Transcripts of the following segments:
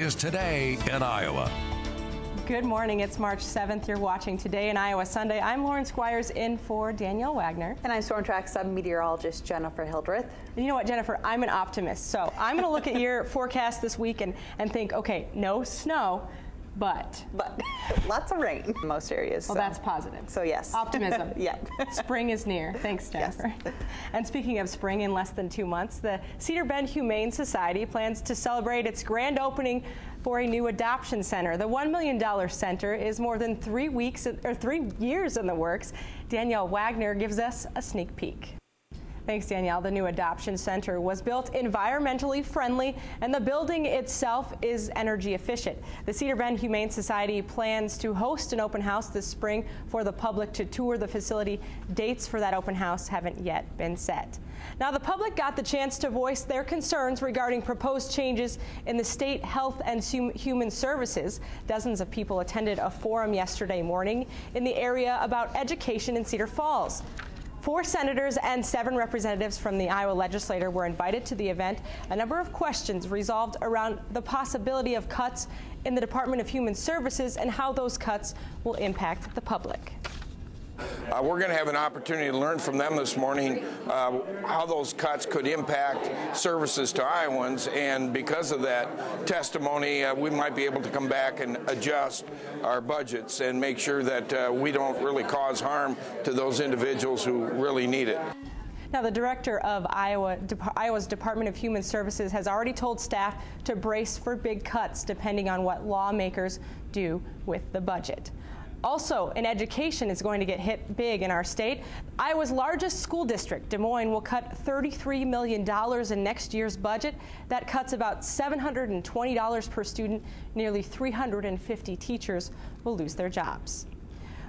is Today in Iowa. Good morning. It's March 7th. You're watching Today in Iowa Sunday. I'm Lauren Squires in for Danielle Wagner. And I'm Storm Track 7 meteorologist Jennifer Hildreth. And you know what, Jennifer? I'm an optimist. So I'm going to look at your forecast this week and think, okay, no snow, but lots of rain in most areas. Well, that's positive. So yes. Optimism. Yeah. Spring is near. Thanks, Jennifer. Yes. And speaking of spring, in less than 2 months, the Cedar Bend Humane Society plans to celebrate its grand opening for a new adoption center. The $1 million center is more than 3 years in the works. Danielle Wagner gives us a sneak peek. Thanks, Danielle. The new adoption center was built environmentally friendly, and the building itself is energy efficient. The Cedar Bend Humane Society plans to host an open house this spring for the public to tour the facility. Dates for that open house haven't yet been set. Now, the public got the chance to voice their concerns regarding proposed changes in the state health and human services. Dozens of people attended a forum yesterday morning in the area about education in Cedar Falls. 4 senators and 7 representatives from the Iowa legislature were invited to the event. A number of questions resolved around the possibility of cuts in the Department of Human Services and how those cuts will impact the public. We're going to have an opportunity to learn from them this morning how those cuts could impact services to Iowans, and because of that testimony, we might be able to come back and adjust our budgets and make sure that we don't really cause harm to those individuals who really need it. Now, the director of Iowa's Department of Human Services has already told staff to brace for big cuts depending on what lawmakers do with the budget. Also, in education is going to get hit big in our state. Iowa's largest school district, Des Moines, will cut $33 million in next year's budget. That cuts about $720 per student. Nearly 350 teachers will lose their jobs.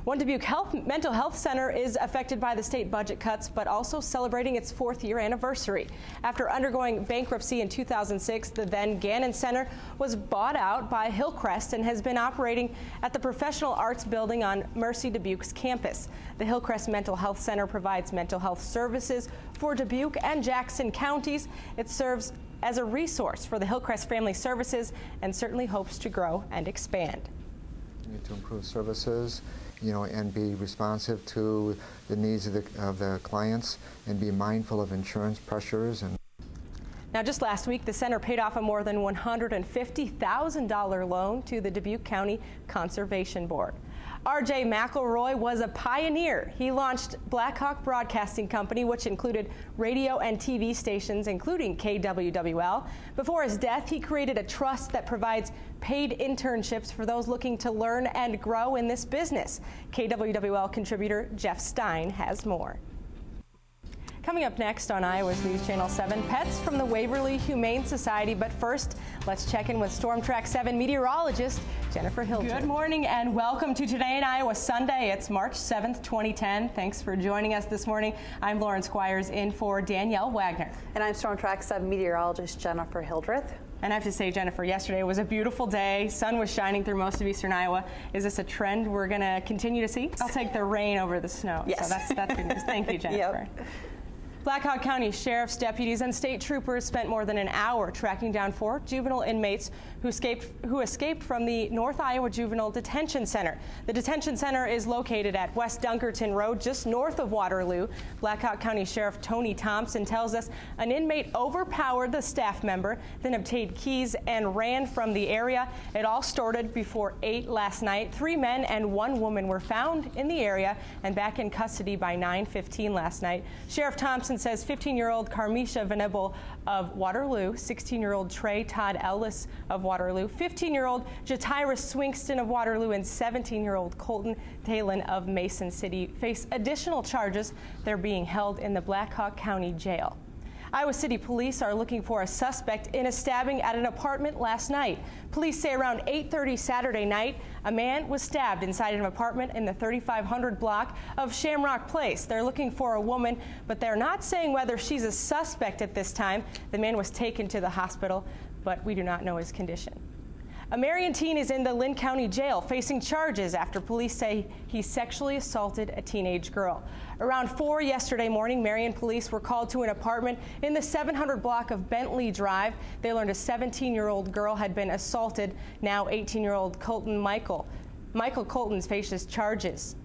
One Dubuque Mental Health Center is affected by the state budget cuts, but also celebrating its 4th year anniversary. After undergoing bankruptcy in 2006, the then Gannon Center was bought out by Hillcrest and has been operating at the Professional Arts Building on Mercy Dubuque's campus. The Hillcrest Mental Health Center provides mental health services for Dubuque and Jackson counties. It serves as a resource for the Hillcrest Family Services and certainly hopes to grow and expand. We need to improve services, and be responsive to the needs of the clients and be mindful of insurance pressures. Now, just last week, the center paid off a more than $150,000 loan to the Dubuque County Conservation Board. R.J. McElroy was a pioneer. He launched Blackhawk Broadcasting Company, which included radio and TV stations, including KWWL. Before his death, he created a trust that provides paid internships for those looking to learn and grow in this business. KWWL contributor Jeff Stein has more. Coming up next on Iowa's News Channel 7, pets from the Waverly Humane Society. But first, let's check in with Storm Track 7 meteorologist Jennifer Hildreth. Good morning and welcome to Today in Iowa Sunday. It's March 7th, 2010. Thanks for joining us this morning. I'm Lauren Squires in for Danielle Wagner. And I'm Storm Track 7 meteorologist Jennifer Hildreth. And I have to say, Jennifer, yesterday was a beautiful day. Sun was shining through most of eastern Iowa. Is this a trend we're going to continue to see? I'll take the rain over the snow. Yes. So that's good news. Thank you, Jennifer. Yep. Blackhawk County Sheriff's deputies and state troopers spent more than an hour tracking down 4 juvenile inmates who escaped from the North Iowa Juvenile Detention Center. The detention center is located at West Dunkerton Road, just north of Waterloo. Blackhawk County Sheriff Tony Thompson tells us an inmate overpowered the staff member, then obtained keys and ran from the area. It all started before 8 last night. 3 men and 1 woman were found in the area and back in custody by 9:15 last night. Sheriff Thompson says 15-year-old Carmisha Venable of Waterloo, 16-year-old Trey Todd Ellis of Waterloo, 15-year-old Jatira Swingston of Waterloo, and 17-year-old Colton Talon of Mason City face additional charges. They're being held in the Blackhawk County Jail. Iowa City police are looking for a suspect in a stabbing at an apartment last night. Police say around 8:30 Saturday night, a man was stabbed inside an apartment in the 3500 block of Shamrock Place. They're looking for a woman, but they're not saying whether she's a suspect at this time. The man was taken to the hospital, but we do not know his condition. A Marion teen is in the Lynn County Jail facing charges after police say he sexually assaulted a teenage girl. Around 4 yesterday morning, Marion police were called to an apartment in the 700 block of Bentley Drive. They learned a 17-year-old girl had been assaulted. Now 18-year-old Colton Michael Colton faces charges.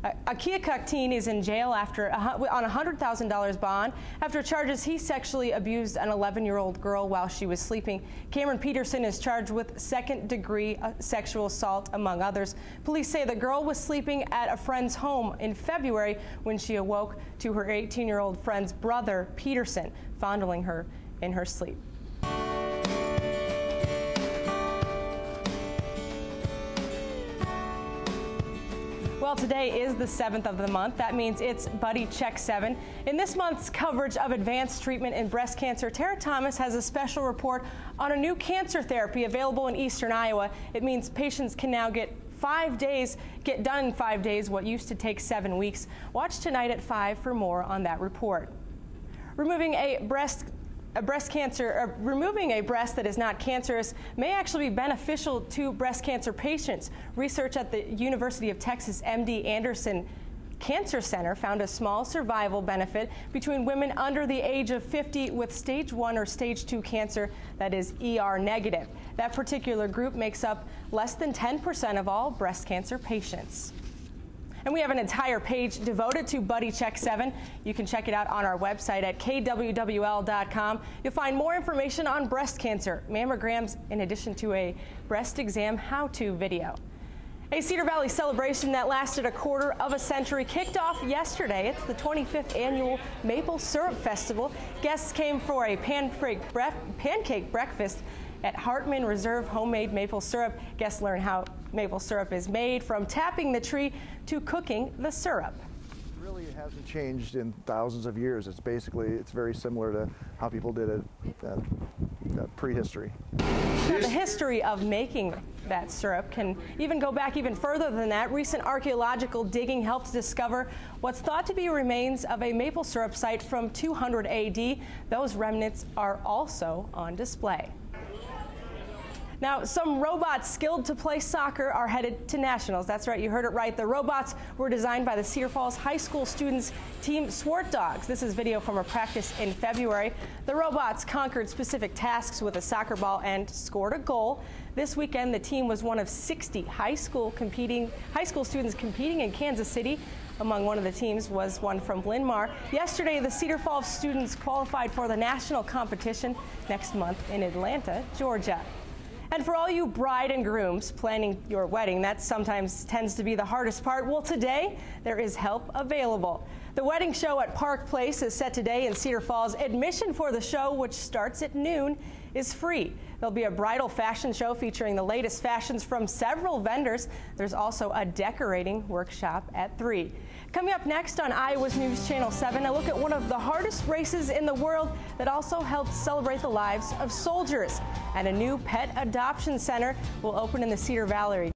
A Keokuk teen is in jail on a $100,000 bond after charges he sexually abused an 11-year-old girl while she was sleeping. Cameron Peterson is charged with second-degree sexual assault, among others. Police say the girl was sleeping at a friend's home in February when she awoke to her 18-year-old friend's brother, Peterson, fondling her in her sleep. Well, today is the 7th of the month. That means it's Buddy Check 7. In this month's coverage of advanced treatment in breast cancer, Tara Thomas has a special report on a new cancer therapy available in eastern Iowa. It means patients can now get done in 5 days what used to take 7 weeks. Watch tonight at 5 for more on that report. Removing a breast that is not cancerous may actually be beneficial to breast cancer patients. Research at the University of Texas MD Anderson Cancer Center found a small survival benefit between women under the age of 50 with stage 1 or stage 2 cancer that is ER negative. That particular group makes up less than 10% of all breast cancer patients. And we have an entire page devoted to Buddy Check 7. You can check it out on our website at kwwl.com. You'll find more information on breast cancer, mammograms, in addition to a breast exam how-to video. A Cedar Valley celebration that lasted a quarter of a century kicked off yesterday. It's the 25th annual Maple Syrup Festival. Guests came for a pancake breakfast at Hartman Reserve Homemade Maple Syrup. Guests learn how maple syrup is made, from tapping the tree to cooking the syrup. Really, it hasn't changed in thousands of years. It's very similar to how people did it prehistory. Now, the history of making that syrup can even go back even further than that. Recent archaeological digging helped discover what's thought to be remains of a maple syrup site from 200 AD. Those remnants are also on display. Now, some robots skilled to play soccer are headed to nationals. That's right, you heard it right. The robots were designed by the Cedar Falls High School students team Swart Dogs. This is video from a practice in February. The robots conquered specific tasks with a soccer ball and scored a goal. This weekend, the team was one of 60 high school students competing in Kansas City. Among one of the teams was one from Linn-Mar. Yesterday, the Cedar Falls students qualified for the national competition next month in Atlanta, Georgia. And for all you bride and grooms planning your wedding, that sometimes tends to be the hardest part. Well, today there is help available. The wedding show at Park Place is set today in Cedar Falls. Admission for the show, which starts at noon, is free. There'll be a bridal fashion show featuring the latest fashions from several vendors. There's also a decorating workshop at 3. Coming up next on Iowa's News Channel 7, a look at one of the hardest races in the world that also helps celebrate the lives of soldiers. And a new pet adoption center will open in the Cedar Valley.